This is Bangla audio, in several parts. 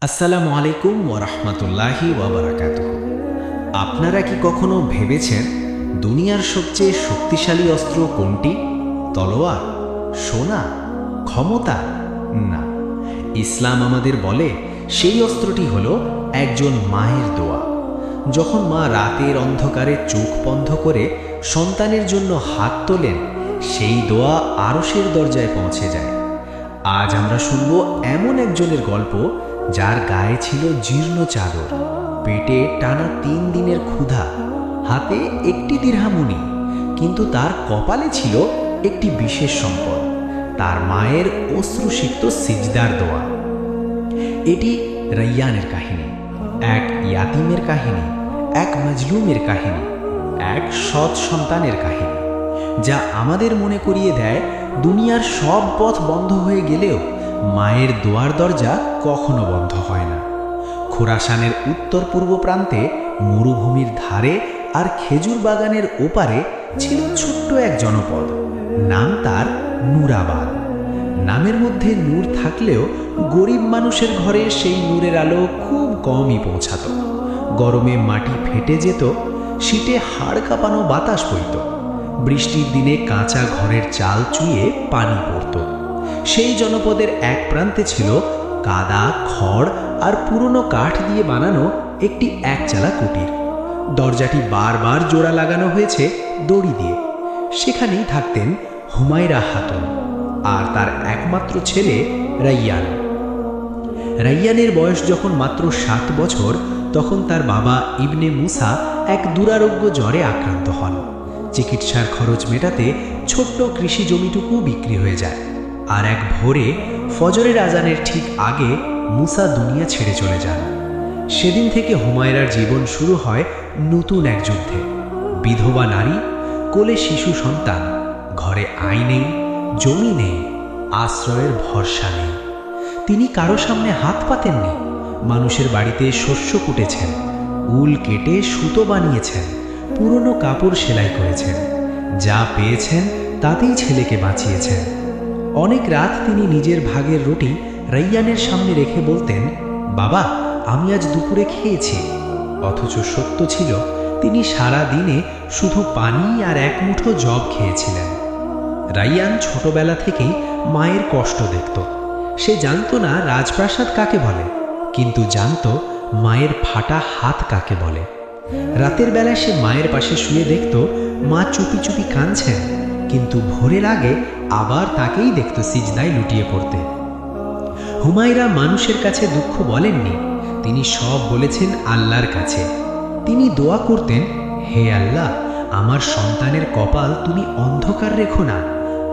আসসালামু আলাইকুম ওয়ারাহমাতুল্লাহি ওয়াবারাকাতুহু। আপনারা কি কখনো ভেবেছেন দুনিয়ার সবচেয়ে শক্তিশালী অস্ত্র কোনটি? তলোয়ার, সোনা, ক্ষমতা? না, ইসলাম আমাদের বলে সেই অস্ত্রটি হলো একজন মায়ের দোয়া। যখন মা রাতের অন্ধকারে চোখ বন্ধ করে সন্তানের জন্য হাত তোলেন, সেই দোয়া আরশের দরজায় পৌঁছে যায়। আজ আমরা শুনব এমন একজনের গল্প যার গায়ে ছিল জীর্ণ চাদর, পেটে টানা 3 দিনের ক্ষুধা, হাতে একটি দিরহামুনি, কিন্তু তার কপালে ছিল একটি বিশেষ সম্পদ, তার মায়ের অশ্রুসিক্ত সিজদার দোয়া। এটি রায়্যানের কাহিনী, এক ইয়াতিমের কাহিনী, এক মাজলুমের কাহিনী, এক সৎ সন্তানের কাহিনী, যা আমাদের মনে করিয়ে দেয় দুনিয়ার সব পথ বন্ধ হয়ে গেলেও মায়ের দোয়ার দরজা কখনো বন্ধ হয় না। খোরাসানের উত্তর পূর্ব প্রান্তে মরুভূমির ধারে আর খেজুর বাগানের ওপারে ছিল ছোট্ট এক জনপদ, নাম তার নূরাবাদ। নামের মধ্যে নূর থাকলেও গরিব মানুষের ঘরে সেই নূরের আলো খুব কমই পৌঁছাত। গরমে মাটি ফেটে যেত, শীতে হাড় কাঁপানো বাতাস বইত, বৃষ্টির দিনে কাঁচা ঘরের চাল চুইয়ে পানি পড়ত। সেই জনপদের এক প্রান্তে ছিল কাদা, খড় আর পুরনো কাঠ দিয়ে বানানো একটি একচালা কুটির। দরজাটি বারবার জোড়া লাগানো হয়েছে দড়ি দিয়ে। সেখানেই থাকতেন হুমায়রা খাতুন আর তার একমাত্র ছেলে রায়্যান। রায়্যানের বয়স যখন মাত্র 7 বছর, তখন তার বাবা ইবনে মুসা এক দুরারোগ্য জ্বরে আক্রান্ত হন। চিকিৎসার খরচ মেটাতে ছোট্ট কৃষি জমিটুকু বিক্রি হয়ে যায়। আর এক ভোরে ফজরের আজানের ঠিক আগে মুসা দুনিয়া ছেড়ে চলে যান। সেদিন থেকে হুমায়রার জীবন শুরু হয় নতুন এক যুদ্ধে। বিধবা নারী, কোলে শিশু সন্তান, ঘরে আয় নেই, জমি নেই, আশ্রয়ের ভরসা নেই। তিনি কারো সামনে হাত পাতেননি। মানুষের বাড়িতে শস্য কুটেছেন, উল কেটে সুতো বানিয়েছেন, পুরনো কাপড় সেলাই করেছেন। যা পেয়েছেন তাতেই ছেলেকে বাঁচিয়েছেন। অনেক রাত তিনি নিজের ভাগের রুটি রায়্যানের সামনে রেখে বলতেন, বাবা, আমি আজ দুপুরে খেয়েছি। অথচ সত্য ছিল তিনি সারা দিনে শুধু পানি আর এক মুঠো জব খেয়েছিলেন। রায়্যান ছোটবেলা থেকেই মায়ের কষ্ট দেখত। সে জানত না রাজপ্রাসাদ কাকে বলে, কিন্তু জানত মায়ের ফাটা হাত কাকে বলে। রাতের বেলায় সে মায়ের পাশে শুয়ে দেখত মা চুপি চুপি কাঁদছেন, কিন্তু ভোরের আগে আবার তাকেই দেখত সিজদায় লুটিয়ে পড়তে। হুমায়রা মানুষের কাছে দুঃখ বলেননি, তিনি সব বলেছেন আল্লাহর কাছে। তিনি দোয়া করতেন, হে আল্লাহ, আমার সন্তানের কপাল তুমি অন্ধকার রেখো না।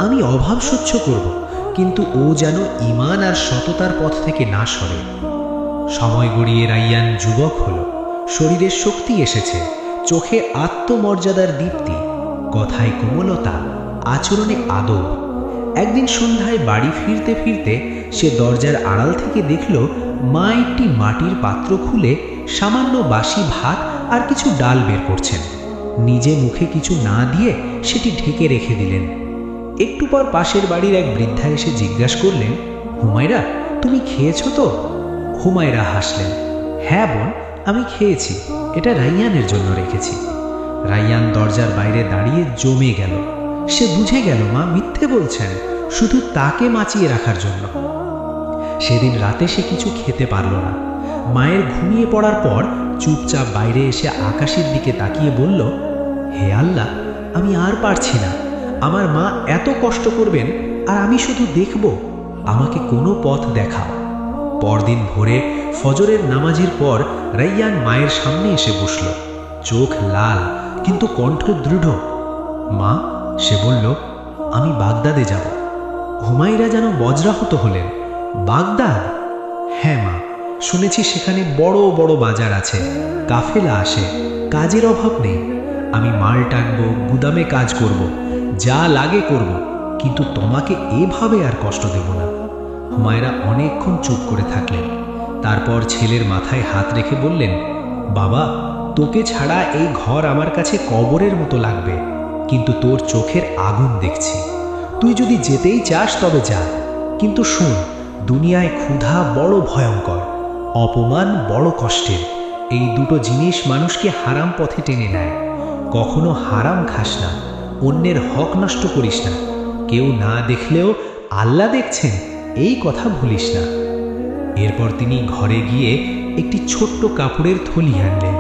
আমি অভাব সহ্য করব, কিন্তু ও যেন ঈমান আর সততার পথ থেকে না সরে। সময় গড়িয়ে রায়্যান যুবক হল, শরীরের শক্তি এসেছে, চোখে আত্মমর্যাদার দীপ্তি, কথায় কোমলতা, আচরণে আদব। একদিন সন্ধ্যায় বাড়ি ফিরতে ফিরতে সে দরজার আড়াল থেকে দেখল মা একটি মাটির পাত্র খুলে সামান্য বাসি ভাত আর কিছু ডাল বের করছেন। নিজে মুখে কিছু না দিয়ে সেটি ঢেকে রেখে দিলেন। একটু পর পাশের বাড়ির এক বৃদ্ধা এসে জিজ্ঞাসা করলেন, হুমায়রা, তুমি খেয়েছো তো? হুমায়রা হাসলেন, হ্যাঁ বোন, আমি খেয়েছি, এটা রায়্যানের জন্য রেখেছি। রায়্যান দরজার বাইরে দাঁড়িয়ে জমে গেল। সে বুঝে গেল মা মিথ্যে বলছেন, শুধু তাকে বাঁচিয়ে রাখার জন্য। সেদিন রাতে সে কিছু খেতে পারল না। মায়ের ঘুমিয়ে পড়ার পর চুপচাপ বাইরে এসে আকাশের দিকে তাকিয়ে বলল, হে আল্লাহ, আমি আর পারছি না। আমার মা এত কষ্ট করবেন আর আমি শুধু দেখব, আমাকে কোনো পথ দেখাও। পরদিন ভোরে ফজরের নামাজের পর রায়্যান মায়ের সামনে এসে বসল। চোখ লাল, কিন্তু কণ্ঠ দৃঢ়। মা, সে বলল, আমি বাগদাদে যাব। হুমায়রা যেন বজ্রাহত হলেন। বাগদাদ? হ্যাঁ মা, শুনেছি সেখানে বড় বড় বাজার আছে, কাফেলা আসে, কাজের অভাব নেই। আমি মাল টানব, গুদামে কাজ করব, যা লাগে করব, কিন্তু তোমাকে এভাবে আর কষ্ট দেব না। হুমায়রা অনেকক্ষণ চুপ করে থাকলেন। তারপর ছেলের মাথায় হাত রেখে বললেন, বাবা, তোকে ছাড়া এই ঘর আমার কাছে কবরের মতো লাগবে, কিন্তু তোর চোখের আগুন দেখছি। তুই যদি যেতেই চাস তবে যা, কিন্তু শোন, দুনিয়ায় ক্ষুধা বড় ভয়ঙ্কর, অপমান বড় কষ্টের। এই দুটো জিনিস মানুষকে হারাম পথে টেনে নেয়। কখনো হারাম খাস না, অন্যের হক নষ্ট করিস না। কেউ না দেখলেও আল্লাহ দেখছেন, এই কথা ভুলিস না। এরপর তিনি ঘরে গিয়ে একটি ছোট্ট কাপড়ের থলি আনলেন।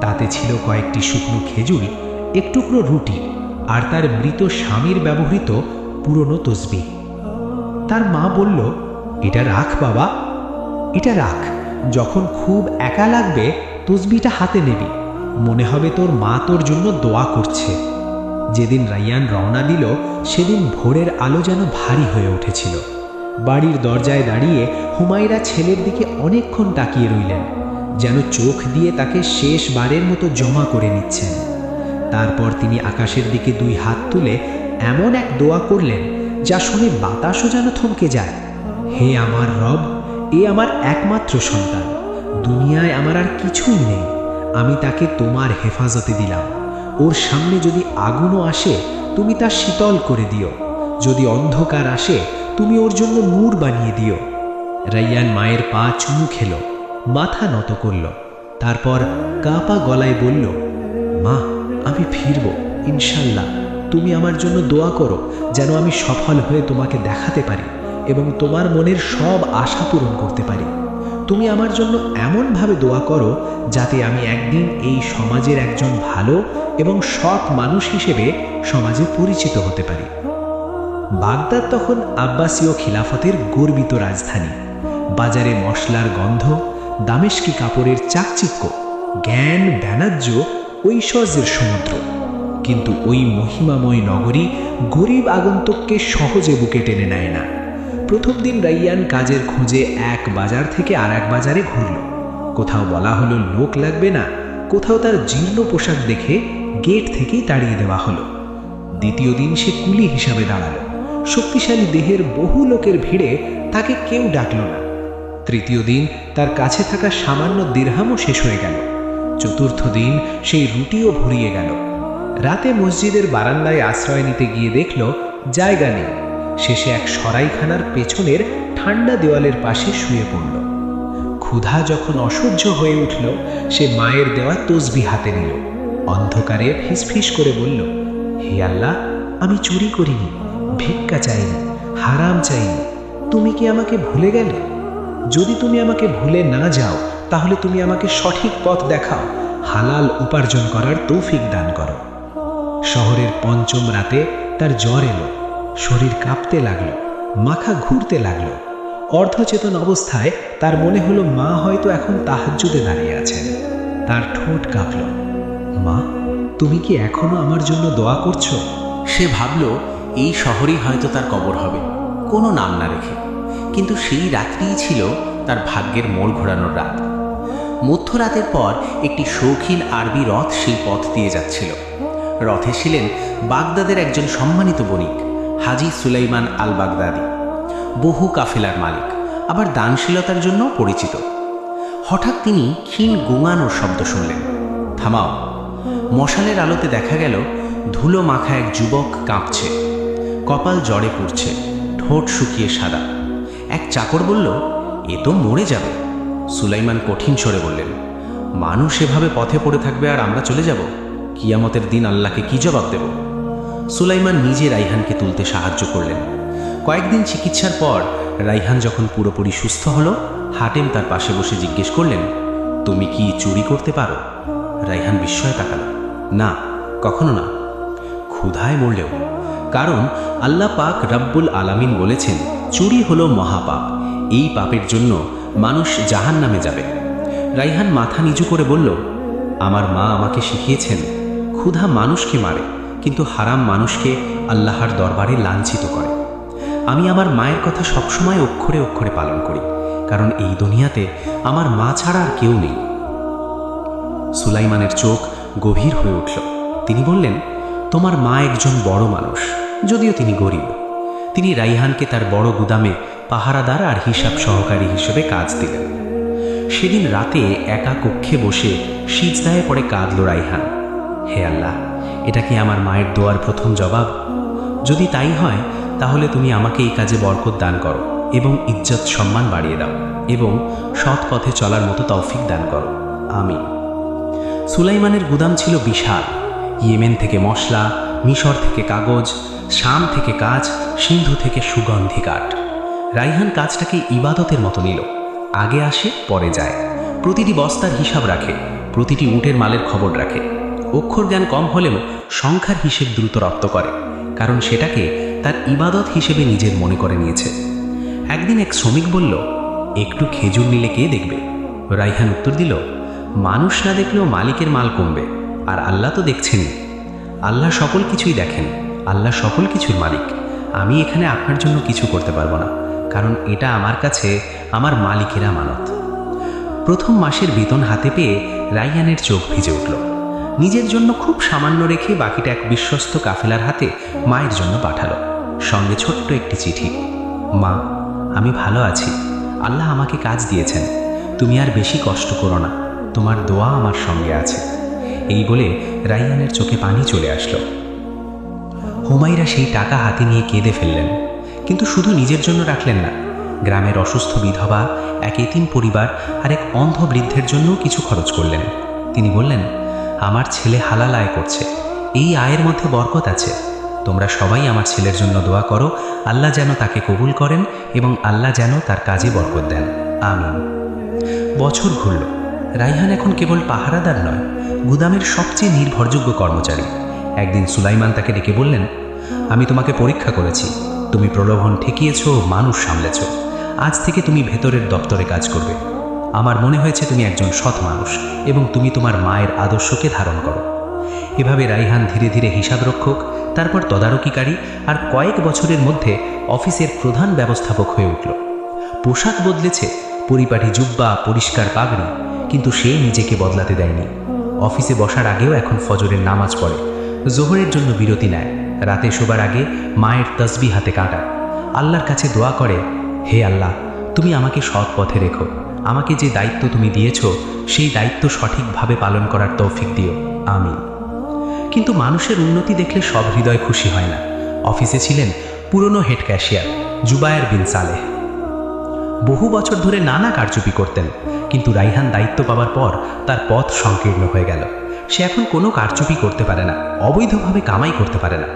তাতে ছিল কয়েকটি শুকনো খেজুর, এক টুকরো রুটি আর তার মৃত স্বামীর ব্যবহৃত পুরনো তসবিহ। তার মা বলল, এটা রাখ বাবা, এটা রাখ। যখন খুব একা লাগবে তসবিহটা হাতে নেবি, মনে হবে তোর মা তোর জন্য দোয়া করছে। যেদিন রাইয়ান রওনা দিল সেদিন ভোরের আলো যেন ভারী হয়ে উঠেছিল। বাড়ির দরজায় দাঁড়িয়ে হুমায়রা ছেলের দিকে অনেকক্ষণ তাকিয়ে রইলেন, যেন চোখ দিয়ে তাকে শেষবারের মতো জমা করে নিচ্ছেন। তারপর তিনি আকাশের দিকে দুই হাত তুলে এমন এক দোয়া করলেন যা শুনে বাতাসও যেন থমকে যায়। হে আমার রব, এ আমার একমাত্র সন্তান, দুনিয়ায় আমার আর কিছুই নেই। আমি তাকে তোমার হেফাজতে দিলাম। ওর সামনে যদি আগুনও আসে তুমি তা শীতল করে দিও, যদি অন্ধকার আসে তুমি ওর জন্য নূর বানিয়ে দিও। রাইয়ান মায়ের পা চুমু খেল, মাথা নত করল। তারপর কাঁপা গলায় বলল, মা, আমি ফিরব ইনশাল্লাহ। তুমি আমার জন্য দোয়া করো যেন আমি সফল হয়ে তোমাকে দেখাতে পারি এবং তোমার মনের সব আশা পূরণ করতে পারি। তুমি আমার জন্য এমনভাবে দোয়া করো যাতে আমি একদিন এই সমাজের একজন ভালো এবং সৎ মানুষ হিসেবে সমাজে পরিচিত হতে পারি। বাগদাদ তখন আব্বাসীয় খিলাফতের গর্বিত রাজধানী। বাজারে মশলার গন্ধ, দামেস্কি কাপড়ের চাকচিক্য, জ্ঞান, বাণিজ্য, ঐশ্বর্যের সমুদ্র। কিন্তু ওই মহিমাময় নগরী গরিব আগন্তুককে সহজে বুকে টেনে নেয় না। প্রথম দিন রাইয়ান কাজের খোঁজে এক বাজার থেকে আর এক বাজারে ঘুরল। কোথাও বলা হলো লোক লাগবে না, কোথাও তার জীর্ণ পোশাক দেখে গেট থেকেই তাড়িয়ে দেওয়া হলো। দ্বিতীয় দিন সে কুলি হিসাবে দাঁড়ালো। শক্তিশালী দেহের বহু লোকের ভিড়ে তাকে কেউ ডাকল না। তৃতীয় দিন তার কাছে থাকা সামান্য দিরহামও শেষ হয়ে গেল। চতুর্থ দিন সেই রুটিও ভরিয়ে গেল। রাতে মসজিদের বারান্দায় আশ্রয় নিতে গিয়ে দেখল জায়গা নেই। শেষে এক সরাইখানার পেছনের ঠান্ডা দেওয়ালের পাশে শুয়ে পড়ল। ক্ষুধা যখন অসহ্য হয়ে উঠল, সে মায়ের দেওয়া তসবিহ হাতে নিল। অন্ধকারে ফিসফিস করে বলল, হে আল্লাহ, আমি চুরি করিনি, ভিক্ষা চাইনি, হারাম চাইনি। তুমি কি আমাকে ভুলে গেলে? যদি তুমি আমাকে ভুলে না যাও তাহলে তুমি আমাকে সঠিক পথ দেখাও, হালাল উপার্জন করার তৌফিক দান করো। শহরের পঞ্চম রাতে তার জ্বর এলো, শরীর কাঁপতে লাগলো, মাথা ঘুরতে লাগলো। অর্ধচেতন অবস্থায় তার মনে হলো মা হয়তো এখন তাহাজ্জুদে দাঁড়িয়ে আছেন। তার ঠোঁট কাঁপল। মা, তুমি কি এখনো আমার জন্য দোয়া করছো? সে ভাবল এই শহরেই হয়তো তার কবর হবে, কোনো নাম না রেখে। কিন্তু সেই রাত্রিই ছিল তার ভাগ্যের মোড় ঘোরানোর রাত। মধ্যরাতের পর একটি শৌখিন আরবি রথ সেই পথ দিয়ে যাচ্ছিল। রথে ছিলেন বাগদাদের একজন সম্মানিত বণিক, হাজি সুলাইমান আল বাগদাদি, বহু কাফেলার মালিক, আবার দানশীলতার জন্য পরিচিত। হঠাৎ তিনি ক্ষীণ গোঙানোর শব্দ শুনলেন। থামাও। মশালের আলোতে দেখা গেল ধুলো মাখা এক যুবক কাঁপছে, কপাল জ্বরে পুড়ছে, ঠোঁট শুকিয়ে সাদা। এক চাকর বলল, এ তো মরে যাবে। সুলাইমান কঠিন স্বরে বললেন, মানুষ এভাবে পথে পড়ে থাকবে আর আমরা চলে যাব? কিয়ামতের দিন আল্লাহকে কি জবাব দেব? সুলাইমান নিজে রাইহানকে তুলতে সাহায্য করলেন। কয়েকদিন চিকিৎসার পর রাইহান যখন পুরোপুরি সুস্থ হলো, হাটেম তার পাশে বসে জিজ্ঞেস করলেন, তুমি কি চুরি করতে পারো? রাইহান বিস্ময়ে তাকাল। না, কখনো না। ক্ষুধায় মরলেও? কারণ আল্লাহ পাক রব্বুল আলামিন বলেছেন, চুরি হলো মহাপাপ, এই পাপের জন্য মানুষ জাহান্নামে যাবে। রাইহান মাথা নিচু করে বলল, আমার মা আমাকে শিখিয়েছেন, ক্ষুধা মানুষকে মারে, কিন্তু হারাম মানুষকে আল্লাহর দরবারে লাঞ্ছিত করে। আমি আমার মায়ের কথা সবসময় অক্ষরে অক্ষরে পালন করি, কারণ এই দুনিয়াতে আমার মা ছাড়া আর কেউ নেই। সুলাইমানের চোখ গভীর হয়ে উঠল। তিনি বললেন, তোমার মা একজন বড় মানুষ, যদিও তিনি গরিব। তিনি রাইহানকে তার বড় গুদামে পাহারাদার আর হিসাব সহকারী হিসেবে কাজ দিলেন। সেদিন রাতে একা কক্ষে বসে সিজদায় পড়ে কাঁদল রাইহান। হে আল্লাহ, এটা কি আমার মায়ের দোয়ার প্রথম জবাব? যদি তাই হয় তাহলে তুমি আমাকে এই কাজে বরকত দান করো। এবং ইজ্জত সম্মান বাড়িয়ে দাও এবং সৎ পথে চলার মতো তৌফিক দান করো, আমিন। সুলাইমানের গুদাম ছিল বিশাল। ইয়েমেন থেকে মশলা, মিশর থেকে কাগজ, শাম থেকে কাজ, সিন্ধু থেকে সুগন্ধি কাঠ। রাইহান কাজটাকে ইবাদতের মতো নিল। আগে আসে পরে যায়, প্রতিটি বস্তার হিসাব রাখে, প্রতিটি উটের মালের খবর রাখে। অক্ষর জ্ঞান কম হলেও সংখ্যার হিসেব দ্রুত রপ্ত করে, কারণ সেটাকে তার ইবাদত হিসেবে নিজের মনে করে নিয়েছে। একদিন এক শ্রমিক বলল, একটু খেজুর নিলে কে দেখবে? রাইহান উত্তর দিল, মানুষ না দেখলেও মালিকের মাল কমবে, আর আল্লাহ তো দেখছেনই। আল্লাহ সকল কিছুই দেখেন, আল্লাহ সকল কিছুর মালিক। আমি এখানে আপনার জন্য কিছু করতে পারবো না, কারণ এটা আমার কাছে আমার মালিকের আমানত। প্রথম মাসের বেতন হাতে পেয়ে রাইহানের চোখ ভিজে উঠল। নিজের জন্য খুব সামান্য রেখে বাকিটা এক বিশ্বস্ত কাফেলার হাতে মায়ের জন্য পাঠালো, সঙ্গে ছোট্ট একটি চিঠি। মা, আমি ভালো আছি, আল্লাহ আমাকে কাজ দিয়েছেন, তুমি আর বেশি কষ্ট করো না, তোমার দোয়া আমার সঙ্গে আছে। এই বলে রাইহানের চোখে পানি চলে আসলো। হুমায়রা সেই টাকা হাতে নিয়ে কেঁদে ফেললেন, কিন্তু শুধু নিজের জন্য রাখলেন না, গ্রামের অসুস্থ বিধবা, এক এতিম পরিবার আর এক অন্ধ বৃদ্ধের জন্যও কিছু খরচ করলেন। তিনি বললেন, আমার ছেলে হালাল আয় করছে, এই আয়ের মধ্যে বরকত আছে, তোমরা সবাই আমার ছেলের জন্য দোয়া করো, আল্লাহ যেন তাকে কবুল করেন এবং আল্লাহ যেন তার কাজে বরকত দেন, আমিন। বছর ঘুরল। রাইহান এখন কেবল পাহারাদার নয়, গুদামের সবচেয়ে নির্ভরযোগ্য কর্মচারী। একদিন সুলাইমান তাকে ডেকে বললেন, আমি তোমাকে পরীক্ষা করেছি, তুমি প্রলোভন ঠেকিয়েছ, মানুষ সামলেছ, আজ থেকে তুমি ভেতরের দপ্তরে কাজ করবে। আমার মনে হয়েছে তুমি একজন সৎ মানুষ এবং তুমি তোমার মায়ের আদর্শকে ধারণ করো। এভাবে রাইহান ধীরে ধীরে হিসাবরক্ষক, তারপর তদারকিকারী, আর কয়েক বছরের মধ্যে অফিসের প্রধান ব্যবস্থাপক হয়ে উঠল। পোশাক বদলেছে, পরিপাটি জুব্বা, পরিষ্কার পাগড়ি, কিন্তু সে নিজেকে বদলাতে দেয়নি। অফিসে বসার আগেও এখন ফজরের নামাজ পড়ে, জোহরের জন্য বিরতি নেয়, রাতে শোবার আগে মায়ের তসবিহ হাতে কাটায়, আল্লাহর কাছে দোয়া করে, হে আল্লাহ, তুমি আমাকে সৎ পথে রেখো, আমাকে যে দায়িত্ব তুমি দিয়েছ সেই দায়িত্ব সঠিকভাবে পালন করার তৌফিক দিও, আমিন। কিন্তু মানুষের উন্নতি দেখলে সব হৃদয় খুশি হয় না। অফিসে ছিলেন পুরনো হেড ক্যাশিয়ার জুবায়ের বিন সালেহ। বহু বছর ধরে নানা কারচুপি করতেন, কিন্তু রাইহান দায়িত্ব পাওয়ার পর তার পথ সংকীর্ণ হয়ে গেল। সে এখন কোনো কারচুপি করতে পারে না, অবৈধভাবে কামাই করতে পারে না।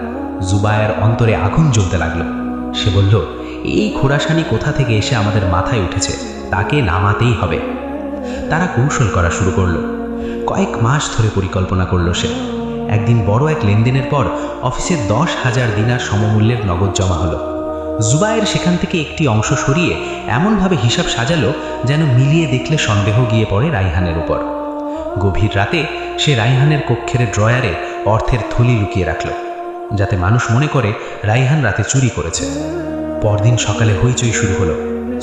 জুবায়ের অন্তরে আগুন জ্বলতে লাগলো। সে বলল, এই খোরাসানি কোথা থেকে এসে আমাদের মাথায় উঠেছে, তাকে নামাতেই হবে। তারা কৌশল করা শুরু করলো। কয়েক মাস ধরে পরিকল্পনা করলো সে। একদিন বড় এক লেনদেনের পর অফিসে 10,000 দিনার সমমূল্যের নগদ জমা হলো। জুবায়ের সেখান থেকে একটি অংশ সরিয়ে এমনভাবে হিসাব সাজালো যেন মিলিয়ে দেখলে সন্দেহ গিয়ে পড়ে রাইহানের উপর। গভীর রাতে সে রাইহানের কক্ষের ড্রয়ারে অর্থের থলি লুকিয়ে রাখল, যাতে মানুষ মনে করে রাইহান রাতে চুরি করেছে। পরদিন সকালে হইচই শুরু হলো।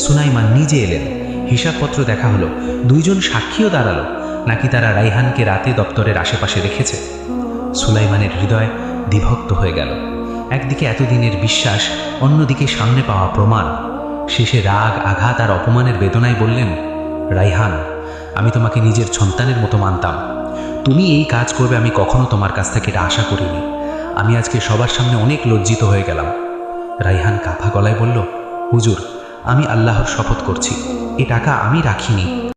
সুলাইমান নিজে এলেন, হিসাবপত্র দেখা হলো, 2 জন সাক্ষীও দাঁড়ালো। নাকি তারা রাইহানকে রাতে দপ্তরের আশেপাশে দেখেছে? সুলাইমানের হৃদয় বিভক্ত হয়ে গেল। একদিকে এতদিনের বিশ্বাস, অন্যদিকে সামনে পাওয়া প্রমাণ। শেষে রাগ, আঘাত আর অপমানের বেদনায় বললেন, রাইহান, আমি তোমাকে নিজের সন্তানের মতো মানতাম, তুমি এই কাজ করবে আমি কখনো তোমার কাছ থেকে এটা আশা করিনি। আমি আজকে সবার সামনে অনেক লজ্জিত হয়ে গেলাম। রাইহান কাঁপা গলায় বলল, হুজুর, আমি আল্লাহর শপথ করছি, এ টাকা আমি রাখিনি।